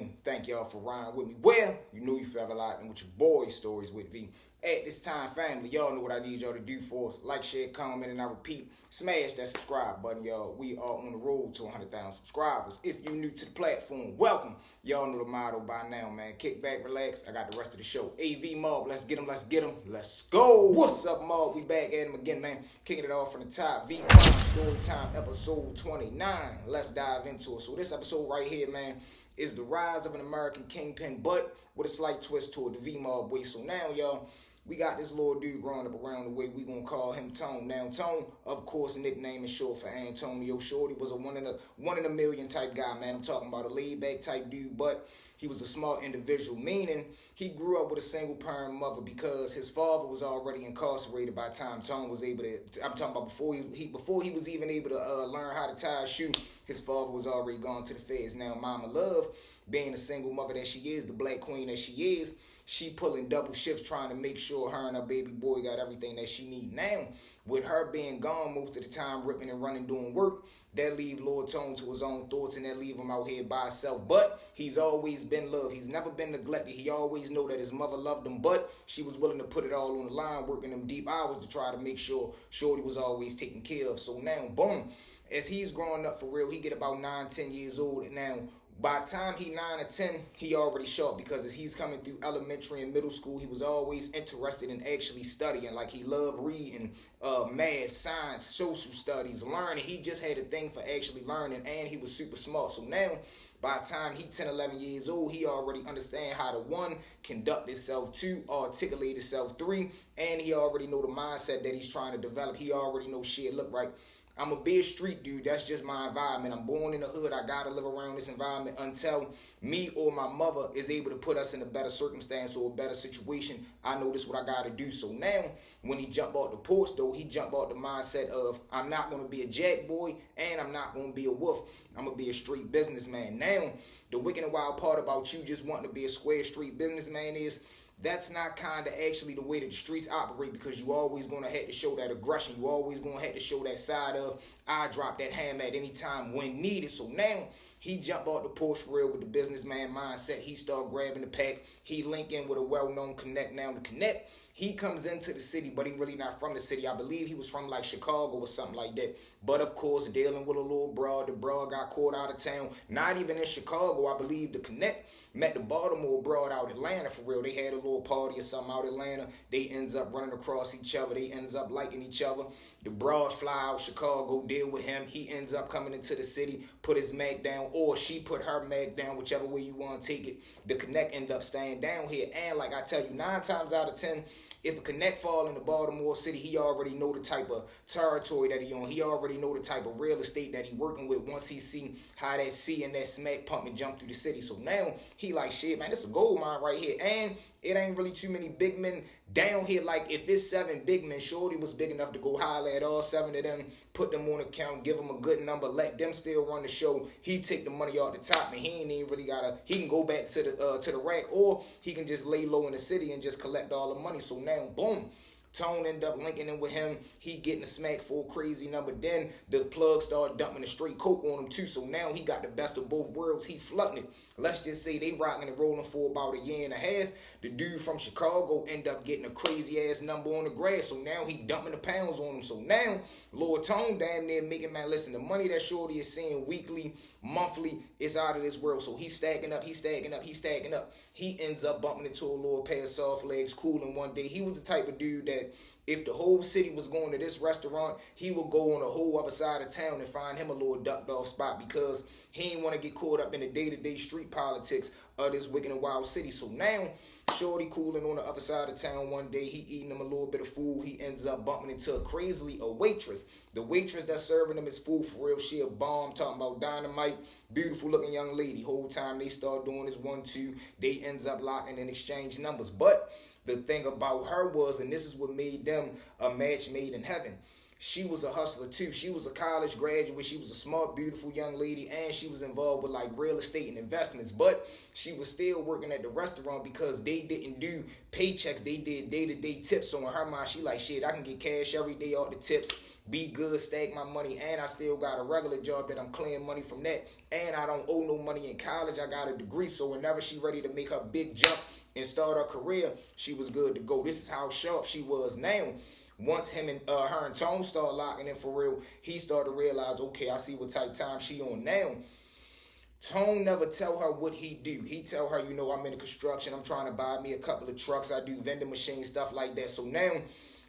mean? Thank y'all for riding with me. Well, you know you forever locked in with your boy stories with V. At this time, family, y'all know what I need y'all to do for us. Like, share, comment, and I repeat, smash that subscribe button, y'all. We are on the road to 100,000 subscribers. If you're new to the platform, welcome. Y'all know the motto by now, man. Kick back, relax. I got the rest of the show. AV Mob, let's get them, let's go. What's up, Mob? We back at him again, man. Kicking it off from the top. V Crime Story Time, episode 29. Let's dive into it. So this episode right here, man, is the rise of an American kingpin, but with a slight twist toward the V-Mob way. So now, y'all, we got this little dude growing up around the way. We gonna call him Tone. Now, Tone, of course, nickname is short for Antonio. Shorty was a one in a million type guy, man. I'm talking about a laid back type dude, but he was a smart individual, meaning he grew up with a single parent mother because his father was already incarcerated by the time Tone was able to. I'm talking about before he was even able to learn how to tie a shoe. His father was already gone to the feds. Now, Mama Love, being a single mother that she is, the black queen that she is, she pulling double shifts trying to make sure her and her baby boy got everything that she need. Now, with her being gone most of the time, ripping and running, doing work, that leave Lord Tone to his own thoughts and that leave him out here by himself. But he's always been loved. He's never been neglected. He always know that his mother loved him, but she was willing to put it all on the line, working them deep hours to try to make sure Shorty was always taken care of. So now, boom, as he's growing up for real, he get about 9-10 years old. And now, by the time he 9 or 10, he already sharp because as he's coming through elementary and middle school, he was always interested in actually studying. Like, he loved reading, math, science, social studies, learning. He just had a thing for actually learning, and he was super smart. So now, by the time he 10, 11 years old, he already understand how to, 1, conduct himself, 2, articulate himself, 3, and he already know the mindset that he's trying to develop. He already know shit, look, right, I'm a big street dude. That's just my environment. I'm born in the hood. I got to live around this environment until me or my mother is able to put us in a better circumstance or a better situation. I know this is what I got to do. So now, when he jump out the porch, though, he jump out the mindset of, I'm not going to be a jack boy and I'm not going to be a wolf. I'm going to be a street businessman. Now, the wicked and wild part about you just wanting to be a square street businessman is, that's not kind of actually the way that the streets operate, because you always going to have to show that aggression. You always going to have to show that side of, I drop that hammer at any time when needed. So now, he jumped off the porch for real with the businessman mindset. He start grabbing the pack. He link in with a well-known connect. Now, the connect, he comes into the city, but he really not from the city. I believe he was from like Chicago or something like that. But of course, dealing with a little broad, the broad got caught out of town. Not even in Chicago. I believe the connect met the Baltimore broad out Atlanta for real. They had a little party or something out Atlanta. They ends up running across each other. They ends up liking each other. The broad fly out Chicago, deal with him. He ends up coming into the city, put his mag down, or she put her mag down, whichever way you want to take it. The connect end up staying down here. And like I tell you, 9 times out of 10, if a connect fall into Baltimore City, he already know the type of territory that he on. He already know the type of real estate that he working with once he see how that C and that smack pump and jump through the city. So now he like, shit, man, this is a gold mine right here. And it ain't really too many big men down here. Like, if it's 7 big men, Shorty was big enough to go holler at all 7 of them, put them on account, give them a good number, let them still run the show. He take the money off the top, and he ain't even really gotta. He can go back to the rack, or he can just lay low in the city and just collect all the money. So now, boom, Tone end up linking in with him. He getting a smack for a crazy number. Then the plug start dumping a straight coke on him too. So now he got the best of both worlds. He flooding it. Let's just say they rocking and rolling for about a year and a half. The dude from Chicago end up getting a crazy ass number on the grass. So now he dumping the pounds on him. So now Lord Tone damn near making, man, listen, the money that Shorty is seeing weekly, monthly, is out of this world. So he's stacking up. He ends up bumping into a little pair of soft legs, cooling one day. He was the type of dude that if the whole city was going to this restaurant, he would go on the whole other side of town and find him a little ducked off spot because he didn't want to get caught up in the day-to-day street politics of this wicked and wild city. So now, Shorty cooling on the other side of town one day. He eating him a little bit of food. He ends up bumping into a waitress. The waitress that's serving him his food for real, she a bomb, talking about dynamite, beautiful looking young lady. Whole time they start doing this 1-2, they ends up locking and exchange numbers. But the thing about her was, and this is what made them a match made in heaven, she was a hustler too. She was a college graduate. She was a smart, beautiful young lady, and she was involved with like real estate and investments. But she was still working at the restaurant because they didn't do paychecks. They did day-to-day tips. So in her mind, she like, shit, I can get cash every day off the tips, be good, stack my money, and I still got a regular job that I'm clearing money from that, and I don't owe no money in college. I got a degree, so whenever she ready to make her big jump and start her career, she was good to go. This is how sharp she was now. Once him and her and Tone start locking in for real, he started to realize, okay, I see what type time she on now. Tone never tell her what he do. He tell her, you know, I'm in the construction. I'm trying to buy me a couple of trucks. I do vending machine stuff like that. So now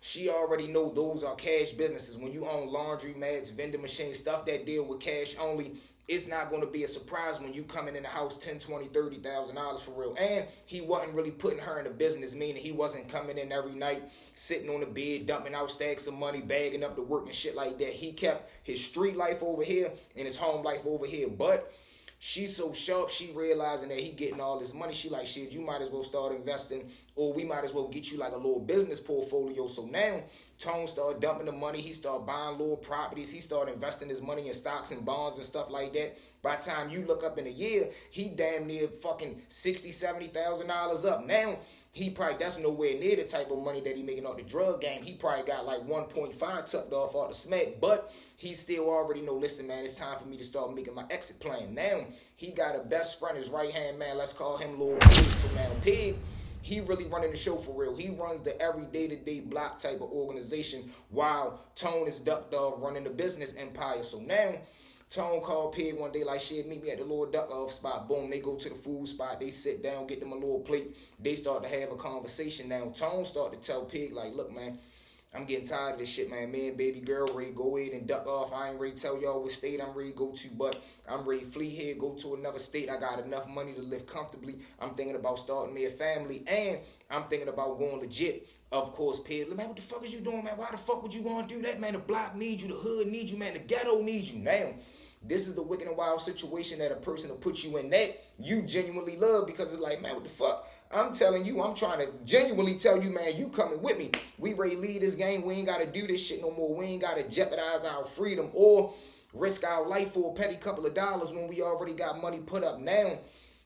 she already know those are cash businesses. When you own laundry mats, vending machines, stuff that deal with cash only, it's not going to be a surprise when you coming in the house $10,000, $20,000, $30,000 for real. And he wasn't really putting her in the business, meaning he wasn't coming in every night, sitting on the bed, dumping out stacks of money, bagging up to work and shit like that. He kept his street life over here and his home life over here. But she's so sharp, she realizing that he getting all this money. She like, shit, you might as well start investing, or we might as well get you like a little business portfolio. So now Tone started dumping the money. He started buying little properties. He started investing his money in stocks and bonds and stuff like that. By the time you look up in a year, he damn near fucking $60,000, $70,000 up. Now he probably, that's nowhere near the type of money that he making off the drug game. He probably got like 1.5 tucked off the smack, but he still already know, listen, man, it's time for me to start making my exit plan. Now he got a best friend, his right hand man. Let's call him Lil Pig. So now Pig, he really running the show for real. He runs the every day-to-day block type of organization, while Tone is ducked off running the business empire. So now Tone called Pig one day like, shit, meet me at the little duck off spot. Boom, they go to the food spot. They sit down, get them a little plate. They start to have a conversation. Now Tone start to tell Pig like, look, man, I'm getting tired of this shit, man. Me and baby girl ready to go ahead and duck off. I ain't ready to tell y'all what state I'm ready to go to, but I'm ready to flee here, go to another state. I got enough money to live comfortably. I'm thinking about starting me a family, and I'm thinking about going legit. Of course, Pig, man, what the fuck is you doing, man? Why the fuck would you want to do that, man? The block needs you, the hood needs you, man. The ghetto needs you. Now, this is the wicked and wild situation that a person will put you in that you genuinely love, because it's like, man, what the fuck? I'm telling you, I'm trying to genuinely tell you, man, you coming with me. We ready to lead this game. We ain't got to do this shit no more. We ain't got to jeopardize our freedom or risk our life for a petty couple of dollars when we already got money put up. Now,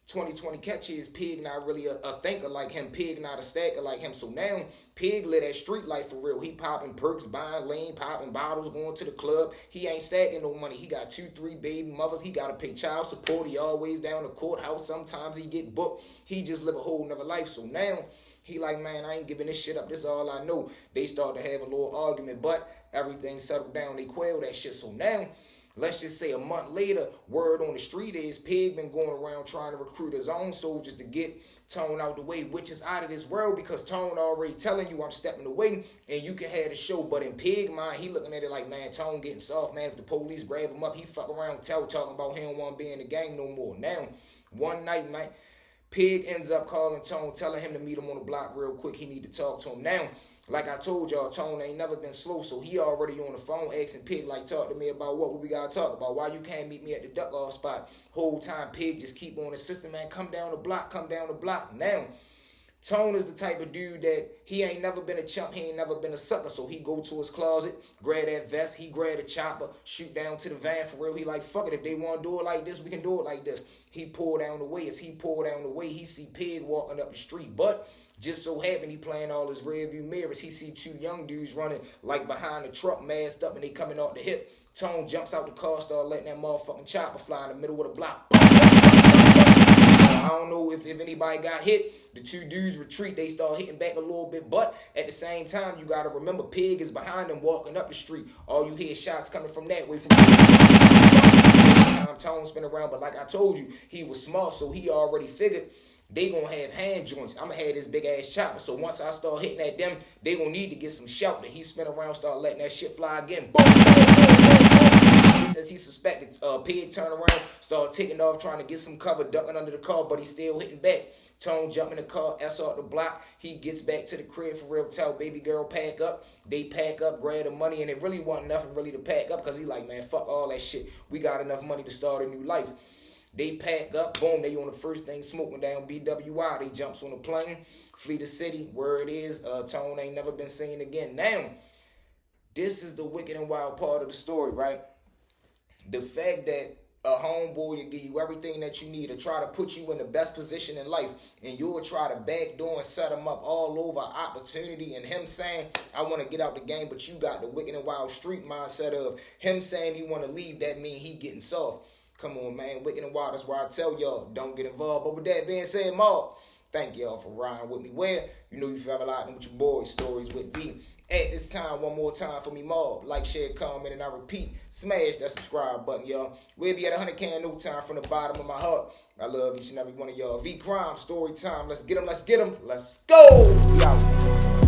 2020 catch is Pig not really a thinker like him. Pig not a stacker like him. So now Pig live that street life for real. He popping perks, buying lean, popping bottles, going to the club. He ain't stacking no money. He got 2, 3 baby mothers. He got to pay child support. He always down the courthouse. Sometimes he get booked. He just live a whole nother life. So now he like, man, I ain't giving this shit up. This is all I know. They start to have a little argument, but everything settled down. They quell that shit. So now, let's just say a month later, word on the street is Pig been going around trying to recruit his own soldiers to get Tone out the way, which is out of this world, because Tone already telling you I'm stepping away and you can have the show. But in Pig mind, he looking at it like, man, Tone getting soft, man. If the police grab him up, he fuck around talking about he don't want to be in the gang no more. Now, one night, man, Pig ends up calling Tone, telling him to meet him on the block real quick. He need to talk to him. Now, like I told y'all, Tone ain't never been slow, so he already on the phone asking Pig, like, talk to me about what we gotta talk about. Why you can't meet me at the duck off spot? Whole time Pig just keep on insisting, man, come down the block, come down the block. Now, Tone is the type of dude that he ain't never been a chump, he ain't never been a sucker, so he go to his closet, grab that vest, he grab a chopper, shoot down to the van for real. He like, fuck it, if they want to do it like this, we can do it like this. He pull down the way. As he pull down the way, he see Pig walking up the street, but just so happened he playing all his rearview mirrors. He see 2 young dudes running like behind the truck, masked up, and they coming off the hip. Tone jumps out the car, start letting that motherfucking chopper fly in the middle of the block. I don't know if anybody got hit. The 2 dudes retreat. They start hitting back a little bit. But at the same time, you got to remember, Pig is behind them walking up the street. All you hear is shots coming from that way. Tone spin around. But like I told you, he was smart, so he already figured they gonna have hand joints. I'm gonna have this big ass chopper. So once I start hitting at them, they gonna need to get some shelter. He spin around, start letting that shit fly again. Boom, boom, boom, boom, boom. He says he suspected. Pig turn around, start taking off, trying to get some cover, ducking under the car, but he's still hitting back. Tone jump in the car, out the block. He gets back to the crib for real, tell baby girl pack up. They pack up, grab the money, and it really wasn't nothing really to pack up, because he like, man, fuck all that shit. We got enough money to start a new life. They pack up, boom, they on the first thing smoking down BWI. They jumps on the plane, flee the city, where it is. Tone ain't never been seen again. Now, this is the wicked and wild part of the story, right? The fact that a homeboy will give you everything that you need to try to put you in the best position in life, and you'll try to backdoor and set him up all over opportunity, and him saying, I want to get out the game, but you got the wicked and wild street mindset of him saying he want to leave, that mean he getting soft. Come on, man, wicked and wild, that's why I tell y'all, don't get involved. But with that being said, Mark, thank y'all for riding with me. Where you know you forever locked in with your boy, Stories with V. At this time, one more time for me, Mob. Like, share, comment, and I repeat, smash that subscribe button, y'all. We'll be at 100K in no time from the bottom of my heart. I love each and every one of y'all. V Crime, story time. Let's get them, let's get them. Let's go. We out.